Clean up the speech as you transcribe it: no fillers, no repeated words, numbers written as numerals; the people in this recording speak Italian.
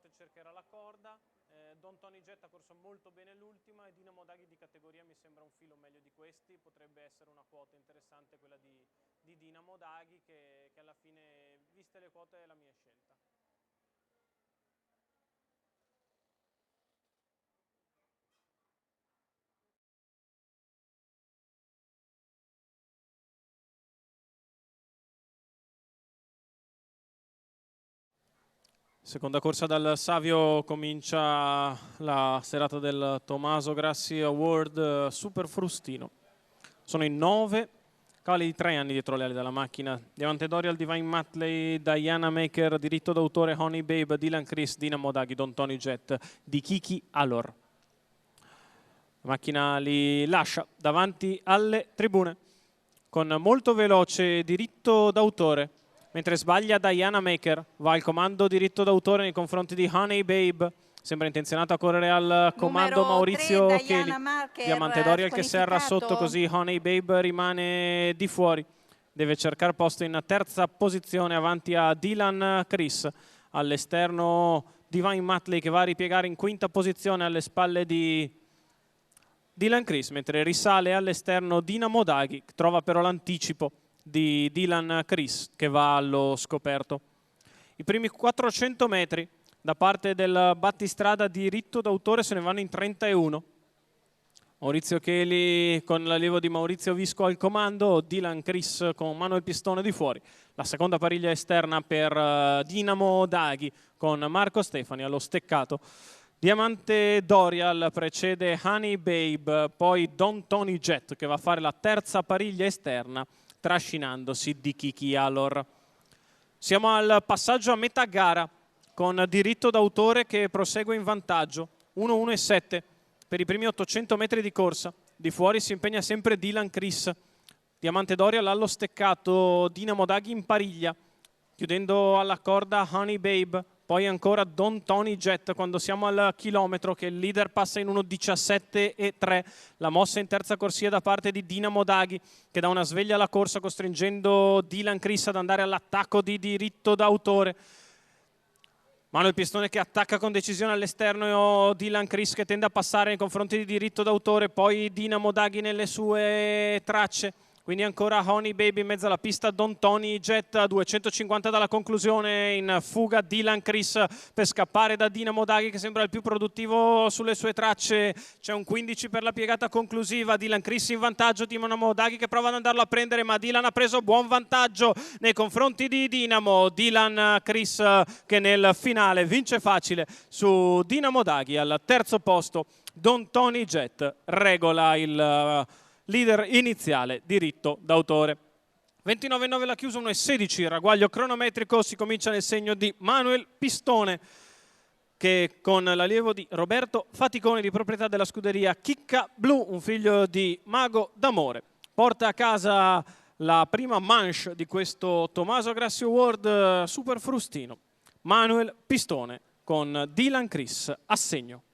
volte cercherà la corda. Don Tony Jet ha corso molto bene l'ultima e Dinamo Daghi di categoria mi sembra un filo meglio di questi, potrebbe essere una quota interessante quella di Dinamo Daghi che alla fine, viste le quote, è la mia scelta. Seconda corsa dal Savio, comincia la serata del Tommaso Grassi Award Super Frustino. Sono in 9, cavalli di 3 anni dietro le ali della macchina. Diamante Dorial, Divine Matley, Diana Maker, diritto d'autore Honey Babe, Dylan Chris, Dinamo Daghi, Don Tony Jet di Kiki Alor. La macchina li lascia davanti alle tribune con molto veloce diritto d'autore. Mentre sbaglia Diana Maker, va al comando diritto d'autore nei confronti di Honey Babe. Sembra intenzionato a correre al comando Maurizio Cheli. Diamante Dorial che serra sotto, così Honey Babe rimane di fuori. Deve cercare posto in terza posizione avanti a Dylan Chris. All'esterno Divine Matley che va a ripiegare in quinta posizione alle spalle di Dylan Chris, mentre risale all'esterno Dinamo Daghi, trova però l'anticipo di Dylan Chris che va allo scoperto. I primi 400 metri da parte del battistrada diritto d'autore se ne vanno in 31. Maurizio Cheli con l'allievo di Maurizio Visco al comando, Dylan Chris con Manuel Pistone di fuori. La seconda pariglia esterna per Dinamo Daghi con Marco Stefani allo steccato. Diamante Dorial precede Honey Babe, poi Don Tony Jet che va a fare la terza pariglia esterna trascinandosi di Kiki Alor. Siamo al passaggio a metà gara con diritto d'autore che prosegue in vantaggio 1-1-7 per i primi 800 metri di corsa. Di fuori si impegna sempre Dylan Chris. Diamante Dorial allo steccato, Dinamo Daghi in pariglia, chiudendo alla corda Honey Babe. Poi ancora Don Tony Jet quando siamo al chilometro che il leader passa in 1.17.3. La mossa in terza corsia da parte di Dinamo Daghi che dà una sveglia alla corsa costringendo Dylan Chris ad andare all'attacco di diritto d'autore. Manuel Pistone che attacca con decisione all'esterno, Dylan Chris che tende a passare nei confronti di diritto d'autore, poi Dinamo Daghi nelle sue tracce. Quindi ancora Honey Baby in mezzo alla pista, Don Tony Jet a 250 dalla conclusione, in fuga Dylan Chris per scappare da Dinamo Daghi che sembra il più produttivo sulle sue tracce. C'è un 15 per la piegata conclusiva, Dylan Chris in vantaggio, Dinamo Daghi che prova ad andarlo a prendere ma Dylan ha preso buon vantaggio nei confronti di Dinamo. Dylan Chris che nel finale vince facile su Dinamo Daghi. Al terzo posto Don Tony Jet regola il leader iniziale, diritto d'autore. 29,9 la chiusa, 1,16 il ragguaglio cronometrico, si comincia nel segno di Manuel Pistone che con l'allievo di Roberto Faticoni di proprietà della scuderia Chicca Blu, un figlio di Mago d'Amore, porta a casa la prima manche di questo Tommaso Grassi Award Super Frustino. Manuel Pistone con Dylan Chris a segno.